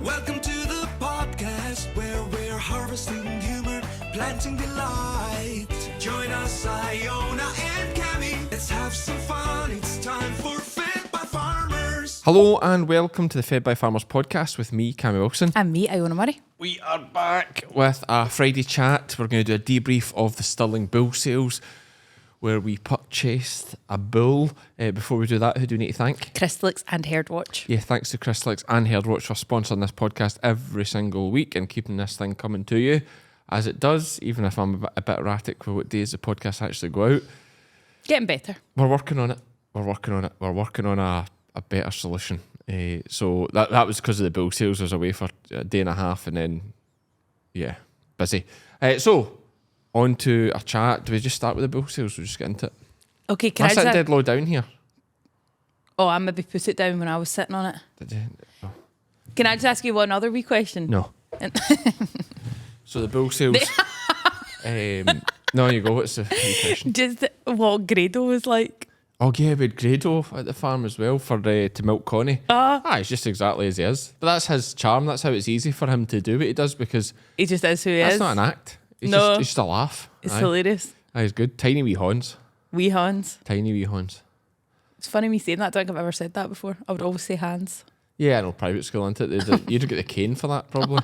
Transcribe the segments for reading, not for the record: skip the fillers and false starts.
Welcome to the podcast where we're harvesting humor, planting delight. Join us, Iona and Cammy. Let's have some fun. It's time for Fed by Farmers. Hello and welcome to the Fed by Farmers podcast with me, Cammy Wilson. And me, Iona Murray. We are back with a Friday chat. We're going to do a debrief of the Stirling bull sales where we purchased a bull. Before we do that, who do we need to thank? Crystalyx and Herdwatch. Yeah, thanks to Crystalyx and Herdwatch for sponsoring this podcast every single week and keeping this thing coming to you as it does, even if I'm a bit erratic with what days the podcasts actually go out. Getting better. We're working on it. We're working on a better solution. So that was because of the bull sales. I was away for a day and a half and then, yeah, busy. So, on to our chat. Do we just start with the bull sales? We'll just get into it. Okay, can I I sit just... dead low down here. Oh, I maybe put it down when I was sitting on it. Did you? Oh. Can I just ask you one other wee question? No. So the bull sales... no, you go. What's the question? Just what Grado was like. Oh, yeah, we had Grado at the farm as well for to milk Connie. It's just exactly as he is. But that's his charm. That's how it's easy for him to do what he does because... He just is who he That's is. not an act. He's just a laugh. It's hilarious. He's good. Tiny wee horns. Wee hands. Tiny wee horns. It's funny me saying that. I don't think I've ever said that before. I would always say hands. Yeah, I know, private school, isn't it? You'd get the cane for that, probably.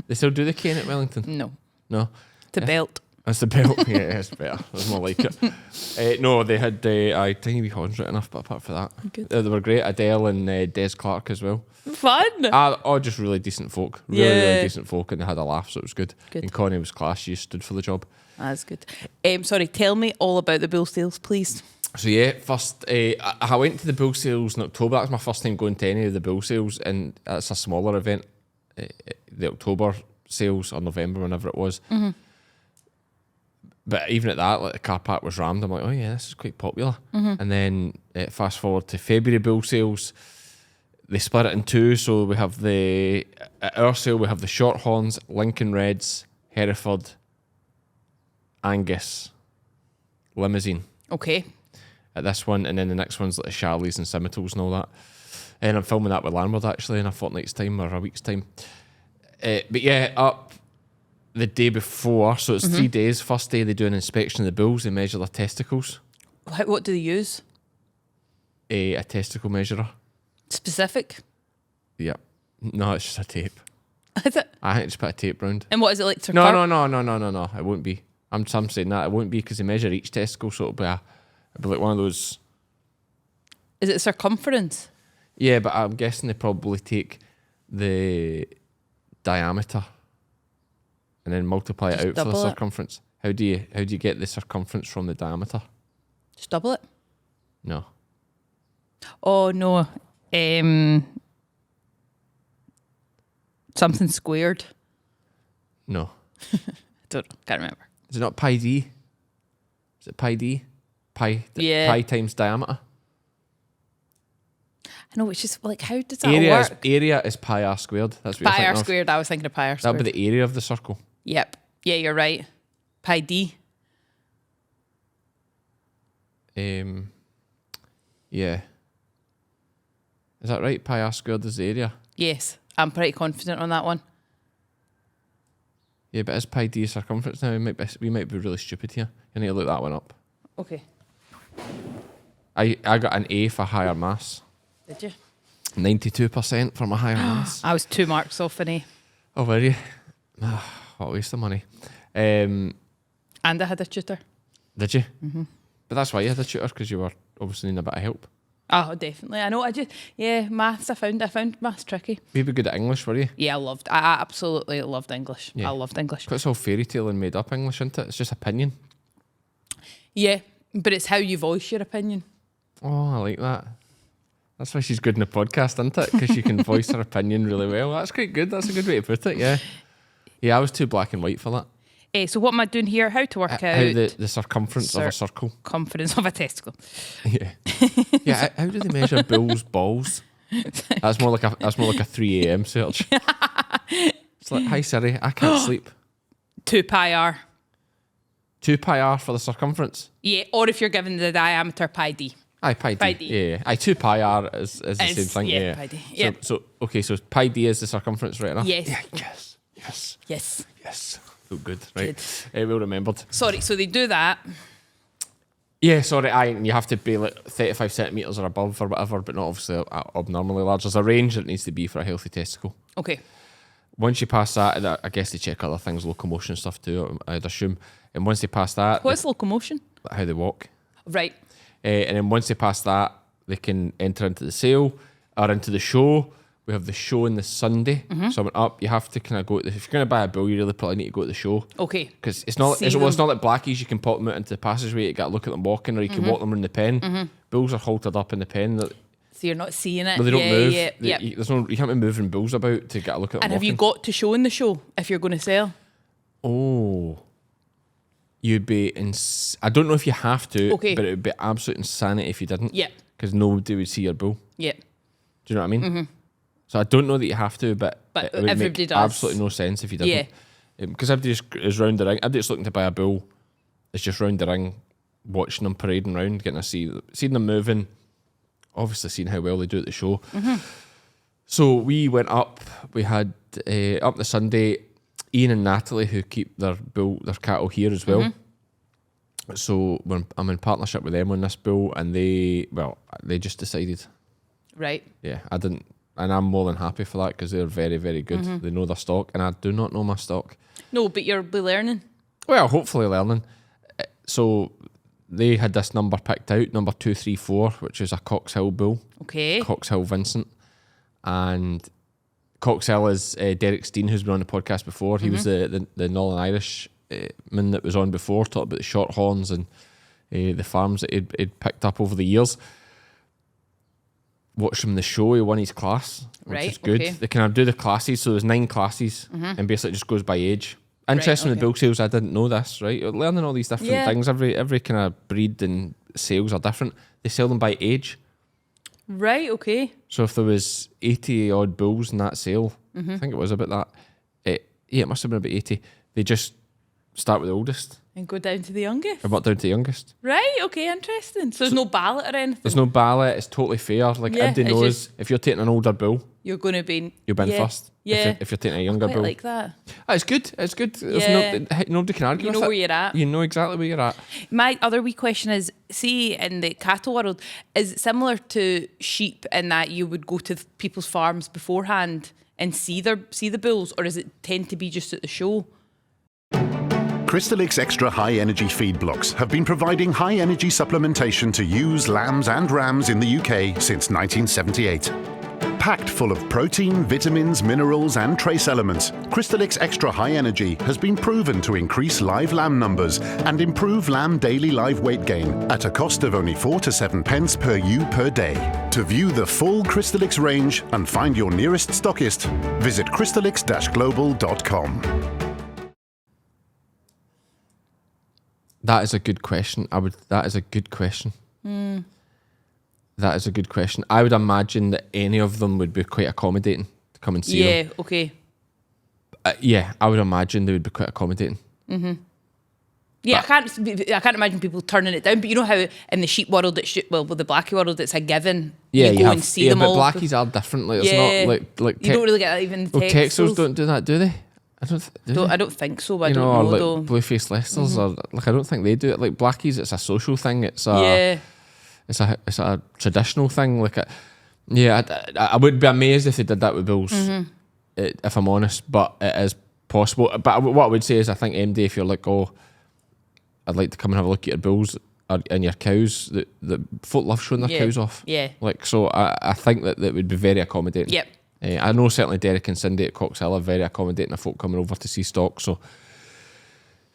They still do the cane at Wellington? No. No? It's a belt. That's the belt. Yeah, it's better. That's more like it. No, they had tiny wee horns right enough, but apart from that, Good. They were great. Adele and Des Clark as well. Fun. Just really decent folk. Really decent folk, and they had a laugh, so it was good. Good. And Connie was class. She stood for the job. That's good. Sorry, tell me all about the bull sales, please. So yeah, first I went to the bull sales in October. That was my first time going to any of the bull sales, and it's a smaller event. The October sales or November, whenever it was. Mm-hmm. But even at that, like the car park was rammed. I'm like, oh yeah, this is quite popular. Mm-hmm. And then fast forward to February bull sales, they split it in two. So we have at our sale, we have the Shorthorns, Lincoln Reds, Hereford, Angus, Limousine. Okay. At this one, and then the next one's like the Charlies and Simmentals and all that. And I'm filming that with Landward actually in a fortnight's time or a week's time. But yeah, up the day before, so it's 3 days. First day they do an inspection of the bulls. They measure their testicles. What do they use? A testicle measurer. Specific? Yeah. No, it's just a tape. Is it? I think just put a tape round. And what is it like to No. It won't be. I'm saying that it won't be because they measure each testicle, so it'll be like one of those. Is it circumference? Yeah, but I'm guessing they probably take the diameter and then multiply it Just out for the double it. circumference. How do you get the circumference from the diameter? Just double it? No. Oh, no. Something squared. No. Can't remember. Is it not pi d? Is it pi d? Pi times diameter. I know, which is like, how does that work? Area is pi r squared. That's what Pi you're r thinking squared. I was thinking of pi r of. squared. That'd be the area of the circle. Yep. Yeah, you're right. Pi d. Yeah. Is that right? Pi r squared is the area. Yes, I'm pretty confident on that one. Yeah, but is pi d circumference now? We might be really stupid here. You need to look that one up. Okay. I got an A for higher mass. Did you? 92% for my higher mass. I was 2 marks off an A. Oh, were you? What a waste of money. And I had a tutor. Did you? Mm-hmm. But that's why you had a tutor, because you were obviously needing a bit of help. Oh, definitely. I know. Maths. I found maths tricky. You were good at English, were you? Yeah, I absolutely loved English. Yeah. I loved English. It's all fairy tale and made up English, isn't it? It's just opinion. Yeah, but it's how you voice your opinion. Oh, I like that. That's why she's good in the podcast, isn't it? Because she can voice her opinion really well. That's quite good. That's a good way to put it, yeah. Yeah, I was too black and white for that. So what am I doing here? How to work out... How the circumference of a circle. Circumference of a testicle. Yeah. Yeah, how do they measure bulls' balls? That's more like a 3 a.m. search. It's like, hi Siri, I can't sleep. 2 pi r. 2 pi r for the circumference. Yeah, or if you're given the diameter, pi d. Aye, Pi D. Pi D. Yeah. Aye, 2 pi r is the same thing. Yeah. Pi D. Yep. So okay, so pi d is the circumference, right enough? Yes. Yeah, yes. Yes. Feel good, right? Well remembered. Sorry, so they do that. Yeah, sorry, and you have to be like 35 centimetres or above or whatever, but not obviously abnormally large. There's a range that it needs to be for a healthy testicle. Okay. Once you pass that, and I guess they check other things, locomotion stuff too, I'd assume. And once they pass that... What's locomotion? How they walk. Right. And then once they pass that, they can enter into the sale or into the show. We have the show on the Sunday. So I went up. You have to kind of go... If you're going to buy a bull, you really probably need to go to the show. Okay. Because it's not like blackies. You can pop them out into the passageway. You got to look at them walking, or you can walk them in the pen. Bulls are halted up in the pen. So you're not seeing it. No, they don't move. Yeah. You can't be moving bulls about to get a look at them. And have walking. you got to show in the show if you're going to sell? Oh, you'd be I don't know if you have to, Okay. but it would be absolute insanity if you didn't. Yeah. Because nobody would see your bull. Yeah. Do you know what I mean? So I don't know that you have to, but it would everybody make does. absolutely no sense if you didn't. Because everybody just is round the ring. Everybody that's looking to buy a bull is just round the ring, watching them parading around, getting to seeing them moving, obviously seeing how well they do at the show. So we went up. We had up the Sunday, Ian and Natalie, who keep their cattle here as well. So I'm in partnership with them on this bull, and they just decided. Right. Yeah, I didn't, and I'm more than happy for that because they're very, very good. They know their stock, and I do not know my stock. No, but you'll be learning. Well, hopefully learning. So they had this number picked out, number 234, which is a Cox Hill bull. Okay. Cox Hill Vincent. And Cox Hill is Derek Steen, who's been on the podcast before. He was the Northern Irish man that was on before, talked about the short horns and the farms that he'd picked up over the years. Watched him in the show, he won his class, which is good. Okay. They can do the classes, so there's 9 classes, and basically it just goes by age. Interesting with okay. bull sales, I didn't know this, right? You're learning all these different things. Every kind of breed and sales are different. They sell them by age. Right, okay. So if there was 80 odd bulls in that sale, I think it was about that. It must have been about 80. They just start with the oldest And go down to the youngest. and work down to the youngest. Right, okay, interesting. So there's no ballot or anything? There's no ballot. It's totally fair. Like everybody it's knows, just- if you're taking an older bull, You're going to be... you'll be in first. Yeah. If you're taking a younger I quite bull, like that. It's good. It's good. There's Yeah. nobody can argue You with know it. where you're at. You know exactly where you're at. My other wee question is, see, in the cattle world, is it similar to sheep in that you would go to people's farms beforehand and see the bulls, or does it tend to be just at the show? Crystalyx Extra High Energy feed blocks have been providing high energy supplementation to ewes, lambs and rams in the UK since 1978. Packed full of protein, vitamins, minerals and trace elements, Crystalyx Extra High Energy has been proven to increase live lamb numbers and improve lamb daily live weight gain at a cost of only 4 to 7 pence per ewe per day. To view the full Crystalyx range and find your nearest stockist, visit crystalyx-global.com. That is a good question. That is a good question. That is a good question. I would imagine that any of them would be quite accommodating to come and see them. Yeah, okay. Yeah, I would imagine they would be quite accommodating. Yeah, I can't imagine people turning it down. But you know how in the sheep world, with the blackie world, it's a given. Yeah, you go and see them but all. blackies are different. Like, it's Yeah. not like You don't really get that even. well, Texels don't do that, do they? I don't. I don't think so. But I you don't know, or know like though. blue-faced Leicesters, or like I don't think they do it. Like blackies, it's a social thing. It's a Yeah. it's a traditional thing. Like, I would be amazed if they did that with bulls. If I'm honest, but it is possible. But what I would say is, I think MD, if you're like, oh, I'd like to come and have a look at your bulls and your cows. The folk love showing their cows off. Yeah. Like, so I think that would be very accommodating. Yep. I know certainly Derek and Cindy at Cox Hill are very accommodating of folk coming over to see stock. So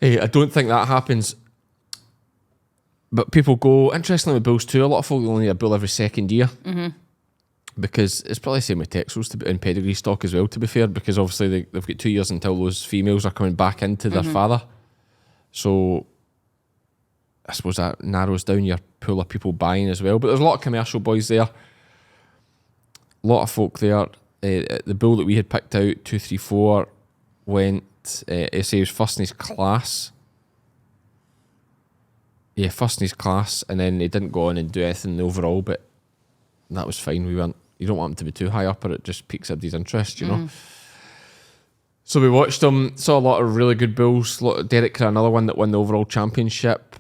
I don't think that happens. But people go, interestingly with bulls too, a lot of folk only need a bull every second year. Because it's probably the same with Texels in pedigree stock as well, to be fair, because obviously they've got 2 years until those females are coming back into their father. So I suppose that narrows down your pool of people buying as well. But there's a lot of commercial boys there. A lot of folk there. The bull that we had picked out, 234, went, he was first in his class. Yeah, first in his class, and then he didn't go on and do anything overall, but that was fine. You don't want him to be too high up, or it just piques everybody's interest, you know. So we watched him, saw a lot of really good bulls. Derek Kerr, another one that won the overall championship.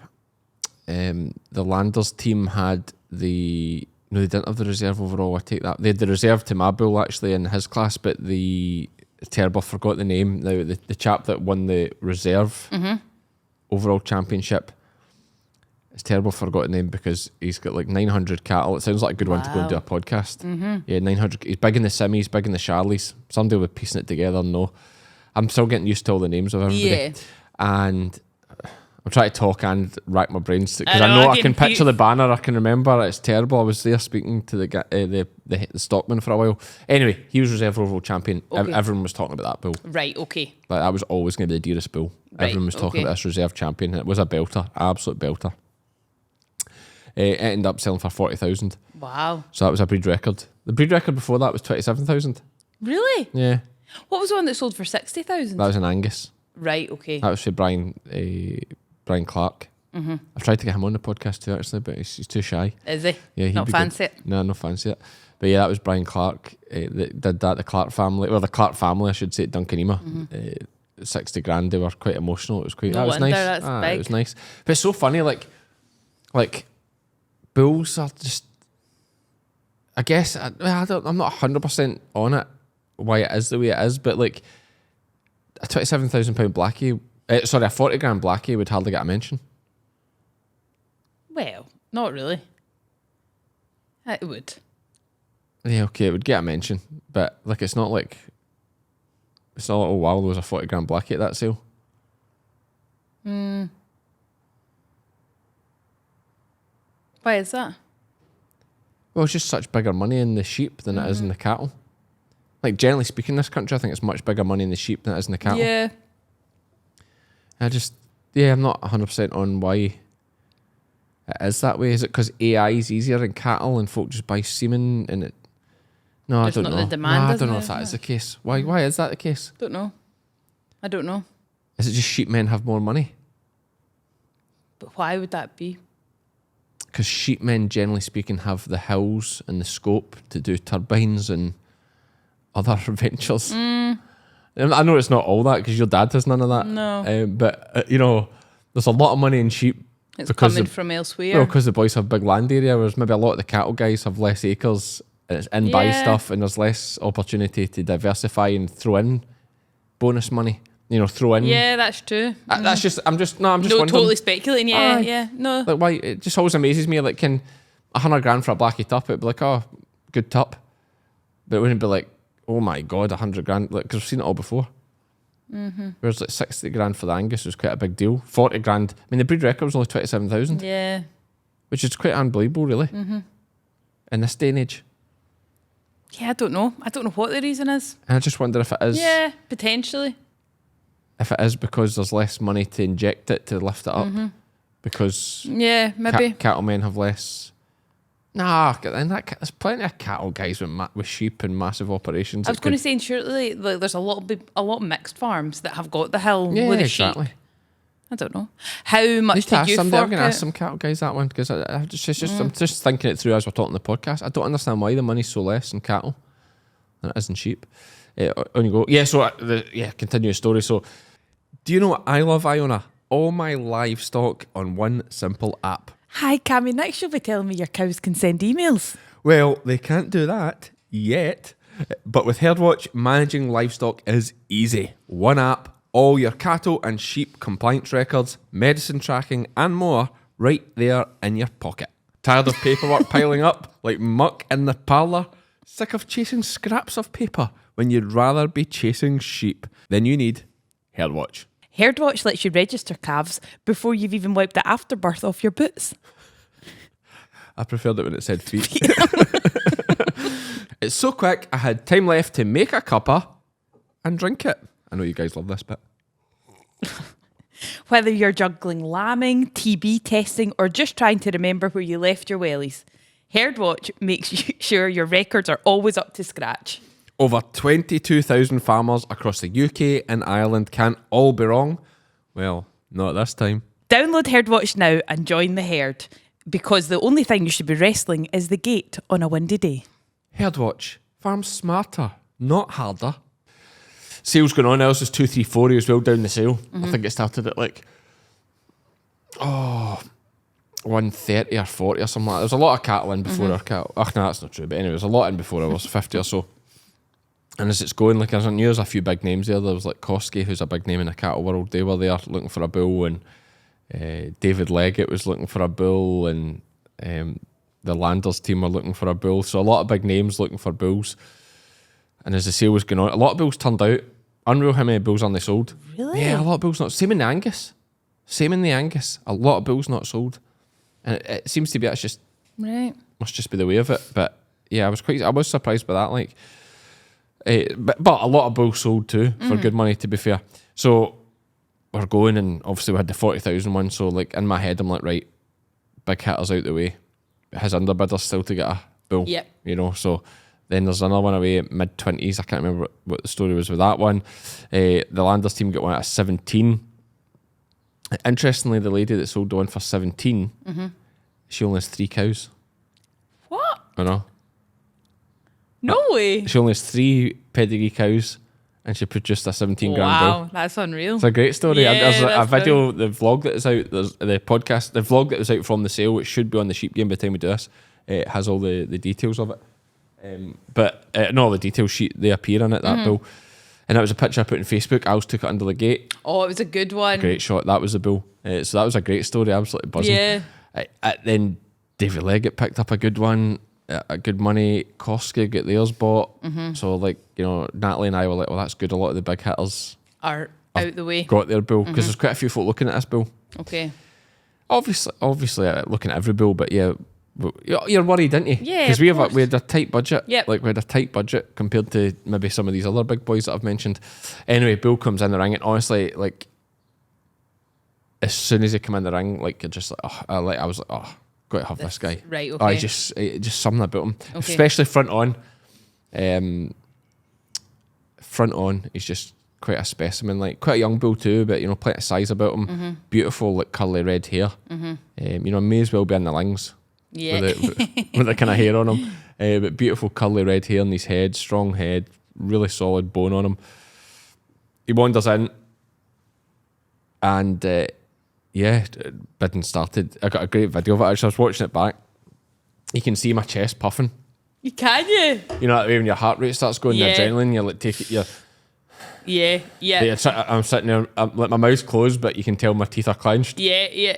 The Landers team had they didn't have the reserve overall. I take that. They had the reserve to my bull actually in his class, but terrible, forgot the name. Now the chap that won the reserve overall championship. It's terrible, forgot the name because he's got like 900 cattle. It sounds like a good one to go and do a podcast. Yeah, 900. He's big in the Simmies, big in the Charlies. Somebody will be piecing it together. No, I'm still getting used to all the names of everybody. Yeah. And I'm trying to talk and rack my brains because I know I can picture the banner. I can remember. It's terrible. I was there speaking to the stockman for a while. Anyway, he was reserve overall champion. Okay. Everyone was talking about that bull. Right, okay. Like that was always going to be the dearest bull. Right, Everyone was talking about this reserve champion. It was a belter, absolute belter. It ended up selling for 40,000. Wow. So that was a breed record. The breed record before that was 27,000. Really? Yeah. What was the one that sold for 60,000? That was an Angus. Right, okay. That was for Brian Clark. I've tried to get him on the podcast too, actually, but he's too shy. Is he? Yeah, Not fancy it? No, not fancy it. But yeah, that was Brian Clark that did that. The Clark family, the Clark family, I should say, at Duncanema. 60 grand. They were quite emotional. It was quite. No that was wonder, nice. that's big. It was nice. But it's so funny, like bulls are just. I guess I'm not 100% on it why it is the way it is, but like a £27,000 blackie, a 40 grand blackie would hardly get a mention. Well, not really. It would. Yeah, okay, it would get a mention, but like it's not like oh wow, there was a 40 grand blackie at that sale. Why is that? Well, it's just such bigger money in the sheep than it is in the cattle. Like generally speaking, in this country, I think it's much bigger money in the sheep than it is in the cattle. Yeah. I'm not 100% on why it is that way. Is it because AI is easier in cattle and folk just buy semen and it? No, There's I don't not know. the demand, I isn't don't know if there? that is the case. Why is that the case? Don't know. I don't know. Is it just sheep men have more money? But why would that be? Because sheep men, generally speaking, have the hills and the scope to do turbines and other ventures. I know it's not all that because your dad has none of that. No. But there's a lot of money in sheep. It's because coming from elsewhere. Well, because the boys have big land area, whereas maybe a lot of the cattle guys have less acres and it's in-buy stuff and there's less opportunity to diversify and throw in bonus money. Throw in. Yeah, that's true. I'm just No, wondering. totally speculating. Yeah, Aye. yeah. No. Like, why? It just always amazes me. Like, can 100 grand for a blackie tup? It'd be like, oh, good tup. But it wouldn't be like, oh my God, 100 grand. Like, because I've seen it all before. Whereas like 60 grand for the Angus was quite a big deal. 40 grand. I mean, the breed record was only 27,000. Yeah. Which is quite unbelievable, really. In this day and age. Yeah, I don't know. I don't know what the reason is. And I just wonder if it is. Yeah, potentially. If it is because there's less money to inject it to lift it up. Because Yeah, maybe. cattlemen have less. Nah, there's plenty of cattle guys with sheep and massive operations. I was going to say, surely like, there's a lot of mixed farms that have got the hill with the exactly. sheep. I don't know. How much did you I'm fork going to ask out? some cattle guys that one because I'm just thinking it through as we're talking the podcast. I don't understand why the money's so less in cattle than it is in sheep. On you go. Yeah, so continue the story. So, do you know what I love, Iona? All my livestock on one simple app. Hi, Cammy. Next you'll be telling me your cows can send emails. Well, they can't do that yet. But with HerdWatch, managing livestock is easy. One app, all your cattle and sheep compliance records, medicine tracking, and more right there in your pocket. Tired of paperwork piling up like muck in the parlour? Sick of chasing scraps of paper when you'd rather be chasing sheep? Then you need HerdWatch. HerdWatch lets you register calves before you've even wiped the afterbirth off your boots. I preferred it when it said feet. It's so quick, I had time left to make a cuppa and drink it. I know you guys love this bit. Whether you're juggling lambing, TB testing, or just trying to remember where you left your wellies, HerdWatch makes sure your records are always up to scratch. Over 22,000 farmers across the UK and Ireland can't all be wrong. Well, not this time. Download Herd Watch now and join the herd, because the only thing you should be wrestling is the gate on a windy day. Herdwatch. Farm smarter, not harder. Sales going on. Else is 234 as well down the sale. I think it started at like 130 or 40 or something like that. There was a lot of cattle in before our cattle. Oh, no, that's not true. But anyway, there's a lot in before I was 50 or so. And as it's going, like I knew there's a few big names there. There was like Koski, who's a big name in the cattle world. They were there looking for a bull, and David Leggett was looking for a bull, and the Landers team were looking for a bull. So a lot of big names looking for bulls. And as the sale was going on, a lot of bulls turned out. Unreal how many bulls only sold. Really? Yeah, a lot of bulls not. Same in the Angus. A lot of bulls not sold. And it seems to be that's just Right. must just be the way of it. But yeah, I was surprised by that. Like, but a lot of bulls sold too for good money. To be fair, so we're going, and obviously we had the 40,000 one. So like in my head, I'm like, right, big hitters out the way. His underbidder's still to get a bull. Yep. You know, so then there's another one away at mid-20s. I can't remember what the story was with that one. The Landers team got one at 17. Interestingly, the lady that sold the one for 17, she only has 3 cows. What? I know. No way. She only has 3 pedigree cows, and she produced a 17 grand Wow, bull. that's unreal. It's a great story. Yeah, There's a that's video, the vlog that is out, there's the podcast, the vlog that was out from the sale, which should be on the Sheep Game by the time we do this. It has all the details of it. But not all the details sheet, they appear in it, that bull. And that was a picture I put on Facebook. I took it under the gate. Oh, it was a good one. Great shot. That was the bull. So that was a great story. Absolutely buzzing. Yeah. Then David Leggett picked up a good one. A good money. Koski got theirs bought. So like, you know, Natalie and I were like, well, that's good. A lot of the big hitters Are out the way. got their bull, because there's quite a few folk looking at this bull. Okay. Obviously looking at every bull, but yeah, you're worried, aren't you? Yeah, because of we had a tight budget. Yep. Like we had a tight budget compared to maybe some of these other big boys that I've mentioned. Anyway, bull comes in the ring, and honestly, like as soon as he came in the ring, like you're just like, I was like, oh, got to have this guy. Right. Oh, Okay. just something about him, Okay. especially front on. Front on, he's just quite a specimen, like quite a young bull too, but you know, plenty of size about him. Beautiful, like curly red hair. You know, may as well be in the lings. Yeah. With the kind of hair on him, but beautiful curly red hair on his head, strong head, really solid bone on him. He wanders in, and bidding started. I got a great video of it. Actually, I was watching it back. You can see my chest puffing. Can you? You know, when your heart rate starts going, Yeah. the adrenaline, you're like taking. Yeah. Yeah. I'm sitting there, like my mouth's closed, but you can tell my teeth are clenched. Yeah. Yeah.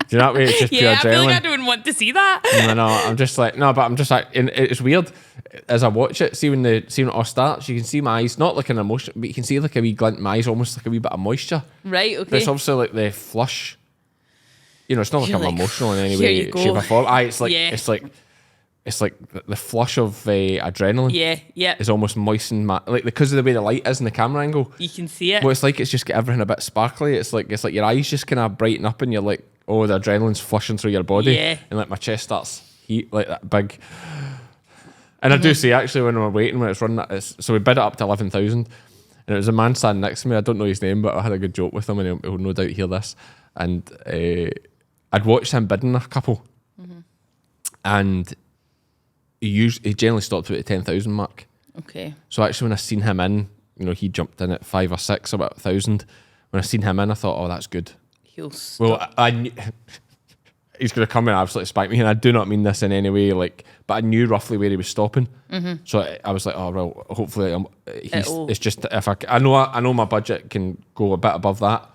Do you know what I mean? It's just pure Yeah. I feel adrenaline. like I don't want to see that. I'm just like, no, but I'm just like, and it's weird as I watch it, see when it all starts, you can see my eyes, not like an emotion, but you can see like a wee glint in my eyes, almost like a wee bit of moisture. Right. But Okay. it's obviously like the flush. You know, it's not like You're I'm like, emotional in any here way, you go. shape or form. It's like, Yeah. it's like the flush of adrenaline Yeah. Yeah. is almost moistened my, like because of the way the light is in the camera angle. You can see it. Well, it's like it's just got everything a bit sparkly. It's like your eyes just kind of brighten up, and you're like, oh, the adrenaline's flushing through your body. Yeah. And like my chest starts heat like that big. And I do say actually when we're waiting, when it's running, so we bid it up to 11,000, and it was a man standing next to me. I don't know his name, but I had a good joke with him, and he'll no doubt hear this. And I'd watched him bidding a couple, and he generally stopped at the 10,000 mark. Okay. So actually, when I seen him in, you know, he jumped in at 5 or 6, about 1,000. When I seen him in, I thought, oh, that's good. He'll Well, I knew he's going to come and absolutely spike me, and I do not mean this in any way, like, but I knew roughly where he was stopping. So I was like, oh well, hopefully it's just if I know my budget can go a bit above that.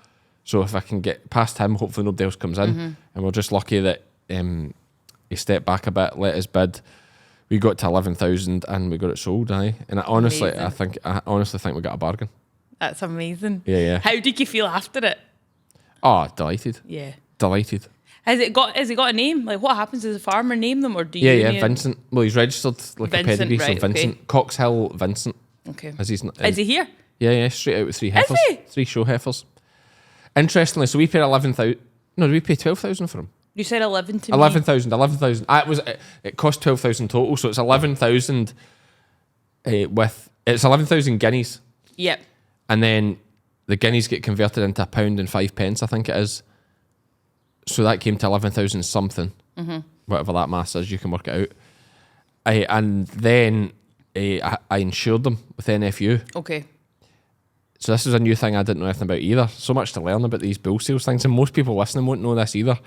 So if I can get past him, hopefully nobody else comes in, and we're just lucky that he stepped back a bit, let us bid. We got to 11,000 and we got it sold, aye. And I honestly think we got a bargain. That's amazing. Yeah. How did you feel after it? Oh, delighted. Yeah. Delighted. Has it got a name? Like what happens? Does the farmer name them, or do you? Yeah, Vincent. Well, he's registered like Vincent, a pedigree, right, so Vincent. okay. Coxhill Vincent. Okay. Is he here? Yeah, straight out with 3 heifers. he? 3 show heifers. Interestingly, so we paid 11,000. No, did we pay 12,000 for him? You said 11 to me. 11,000. It cost 12,000 total, so it's 11,000 it's 11,000 guineas. Yep. And then the guineas get converted into £1.05, I think it is. So that came to 11,000 something, whatever that mass is, you can work it out. And then I insured them with NFU. Okay. So this is a new thing I didn't know anything about either. So much to learn about these bull sales things, and most people listening won't know this either.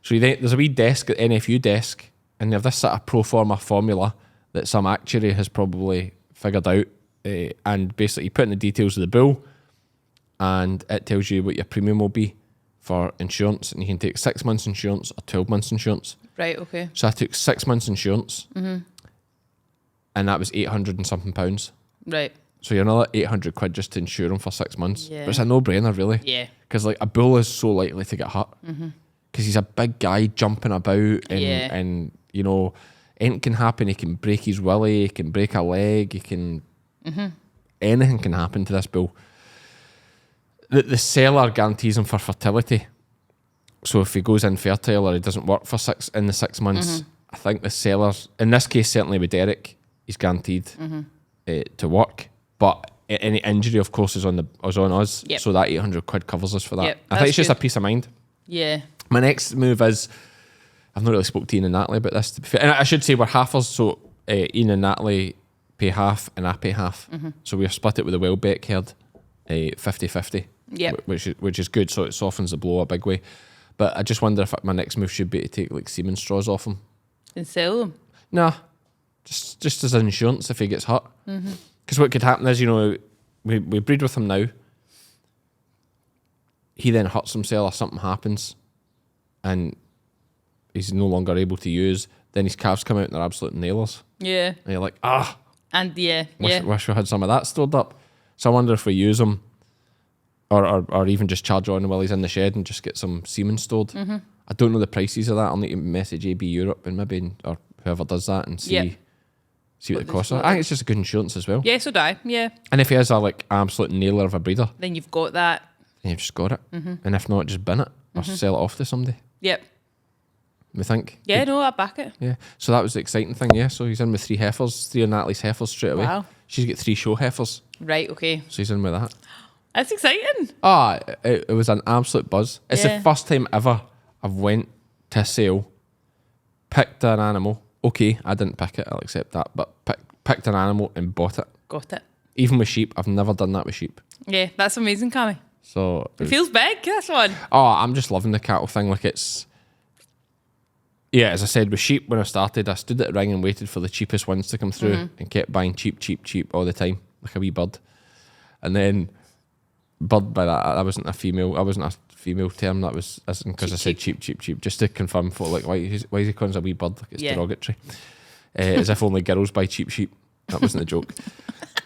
So there's a wee desk, at NFU desk, and they have this sort of pro forma formula that some actuary has probably figured out, and basically you put in the details of the bull, and it tells you what your premium will be for insurance, and you can take 6 months insurance or 12 months insurance. Right, okay. So I took 6 months insurance, and that was 800 and something pounds. Right. So you're another 800 quid just to insure him for 6 months. Yeah. But it's a no-brainer, really. Yeah. Because like a bull is so likely to get hurt. Because he's a big guy jumping about, and you know, anything can happen. He can break his willy, he can break a leg, he can... Anything can happen to this bull. The seller guarantees him for fertility. So if he goes infertile or he doesn't work for 6 months, I think the seller, in this case certainly with Derek, he's guaranteed to work. But any injury, of course, is on us. Yep. So that 800 quid covers us for that. Yep, I think it's just a good. peace of mind. Yeah. My next move is, I've not really spoke to Ian and Natalie about this, to be fair. And I should say we're halfers, so Ian and Natalie pay half and I pay half. So we've split it with the Welbeck herd, 50-50. Yep. Which is good, so it softens the blow a big way. But I just wonder if my next move should be to take like semen straws off him. And sell them. Nah, just as insurance if he gets hurt. Because what could happen is, you know, we breed with him now. He then hurts himself or something happens, and he's no longer able to use. Then his calves come out and they're absolute nailers. Yeah. And you're like, And wish we had some of that stored up. So I wonder if we use him, or even just charge on him while he's in the shed and just get some semen stored. I don't know the prices of that. I'll need to message AB Europe and maybe, or whoever does that, and see what the costs are. I think it's just a good insurance as well. Yeah, so do I. Yeah. And if he is a like absolute nailer of a breeder, Then you've got that. then you've just got it. And if not, just bin it or sell it off to somebody. Yep. We think. Yeah, no, I back it. Yeah. So that was the exciting thing. Yeah. So he's in with 3 heifers, 3 of Natalie's heifers straight away. Wow. She's got 3 show heifers, Right, okay. so he's in with that. That's exciting. It was an absolute buzz. It's the first time ever I've went to a sale, picked an animal. Okay, I didn't pick it, I'll accept that, but picked an animal and bought it. Got it. Even with sheep, I've never done that with sheep. Yeah, that's amazing, Cammy. So It feels big, this one. I'm just loving the cattle thing. Like it's, yeah, as I said, with sheep, when I started, I stood at the ring and waited for the cheapest ones to come through and kept buying cheap all the time, like a wee bird. And then bird, by that wasn't a female term, that was because I said cheap, just to confirm for like, why is he calling us a wee bird? Like it's derogatory. As if only girls buy cheap sheep. That wasn't a joke.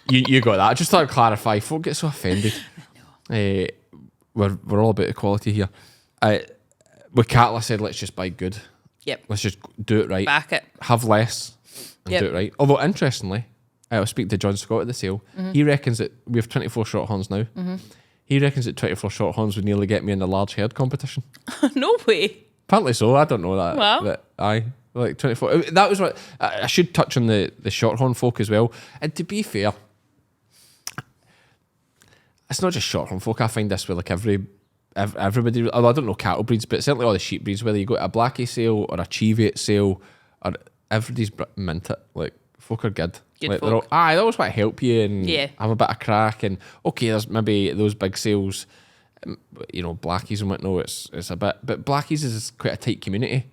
You got that. I just thought I'd clarify. Folk get so offended. We're all about equality here. With cattle, I said let's just buy good. Yep. Let's just do it right. Back it. Have less and do it right. Although interestingly, I was speaking to John Scott at the sale. He reckons that we have 24 shorthorns now. He reckons that 24 shorthorns would nearly get me in the large herd competition. No way. Apparently so. I don't know that. Wow. But like 24. That was what I should touch on the shorthorn folk as well. And to be fair, it's not just shorthorn folk. I find this with like everybody. Although I don't know cattle breeds, but certainly all the sheep breeds. Whether you go to a Blackie sale or a Cheviot sale, or everybody's mint it. Like folk are good. Good Like folk. they always want to help you and Yeah. have a bit of crack. And okay, there's maybe those big sales, you know, Blackies and whatnot. It's a bit, but Blackies is quite a tight community.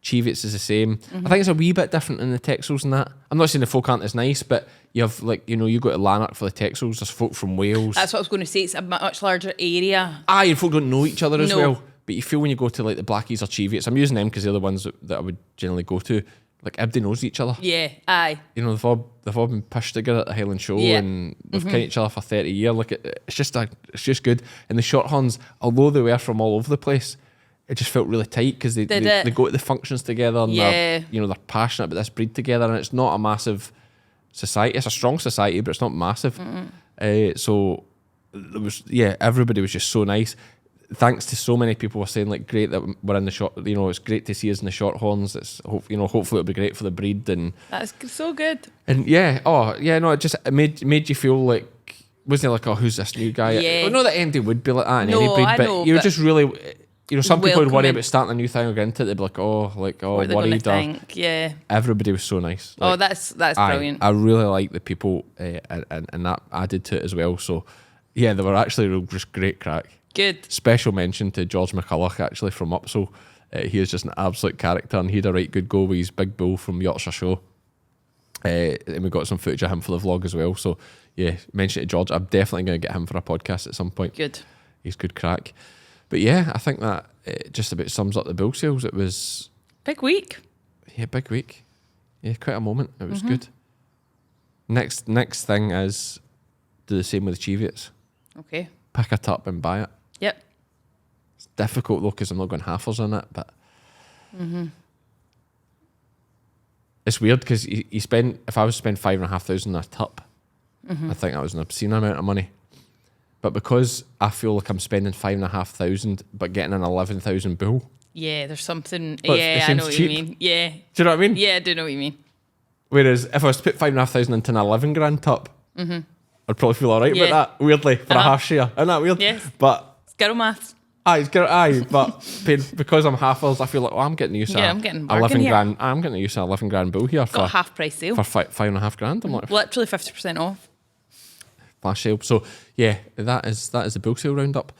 Cheviots is the same. I think it's a wee bit different in the Texels and that. I'm not saying the folk aren't as nice, but you have like, you know, you go to Lanark for the Texels. There's folk from Wales. That's what I was going to say. It's a much larger area. And folk don't know each other as No. well. But you feel when you go to like the Blackies or Cheviots, I'm using them because they're the ones that I would generally go to. Like everybody knows each other. Yeah, aye. You know, they've all been pushed together at the Highland Show, Yeah. and they've known each other for 30 years. Like it's just good. And the Shorthorns, although they were from all over the place, it just felt really tight because they go to the functions together and they're passionate about this breed together, and it's not a massive society. It's a strong society, but it's not massive. So there was, everybody was just so nice. Thanks to so many people were saying like, great that we're in the short. You know, it's great to see us in the Shorthorns. It's hopefully it'll be great for the breed and That's so good. it just made you feel like wasn't he like, oh, who's this new guy? Yeah. I know that MD would be like that in No, any breed, I but know, you were but just really, some people would worry welcoming. about starting a new thing or getting into it. They'd be like, oh, What are they going to worried. Or think? Yeah. everybody was so nice. Oh, Like, that's brilliant. I really like the people, and that added to it as well. So, yeah, they were actually just great crack. Good. Special mention to George McCulloch, actually, from Upsall. He is just an absolute character, and he had a right good go with his big bull from Yorkshire Show. And we got some footage of him for the vlog as well. So, yeah, mention it to George. I'm definitely going to get him for a podcast at some point. Good. He's good crack. But yeah, I think that just about sums up the bull sales. It was, Big week. yeah, big week. Yeah, quite a moment. It was good. Next thing is do the same with the Cheviets. Okay. Pick it up and buy it. Yep. It's difficult though because I'm not going halfers on it, but it's weird because you spend, if I was to spend 5,500 on a tup, I think that was an obscene amount of money. But because I feel like I'm spending 5,500 but getting an 11,000 bull, Yeah, there's something. Well, it yeah, I seems know what cheap. you mean. Yeah. do you know what I mean? Yeah, I do know what you mean. Whereas if I was to put 5,500 into an 11 grand tup, I'd probably feel alright Yeah. about that, weirdly, for a half share. Isn't that weird? Yes. But It's girl maths. but because I'm halfers, I feel like, I'm getting used to Yeah, I'm getting a 11 bargain here. grand. I'm getting used to 11 grand bull here Got a for half price sale. 5.5 grand. I'm like, Literally 50% off. flash sale. So yeah, that is the bull sale roundup.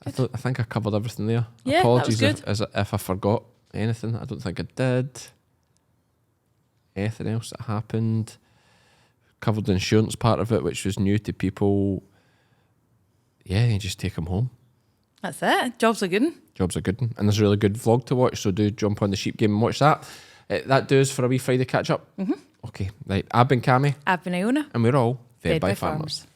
I think I covered everything there. Yeah, that was Apologies good. if I forgot anything. I don't think I did. Anything else that happened? Covered the insurance part of it, which was new to people. Yeah, you just take them home. That's it. Job's a good one. Job's a good one. And there's a really good vlog to watch, so do jump on the Sheep Game and watch that. That does for a wee Friday catch up. Okay, right. I've been Cammy, I've been Iona. and we're all fed Fed by by farmers. farmers.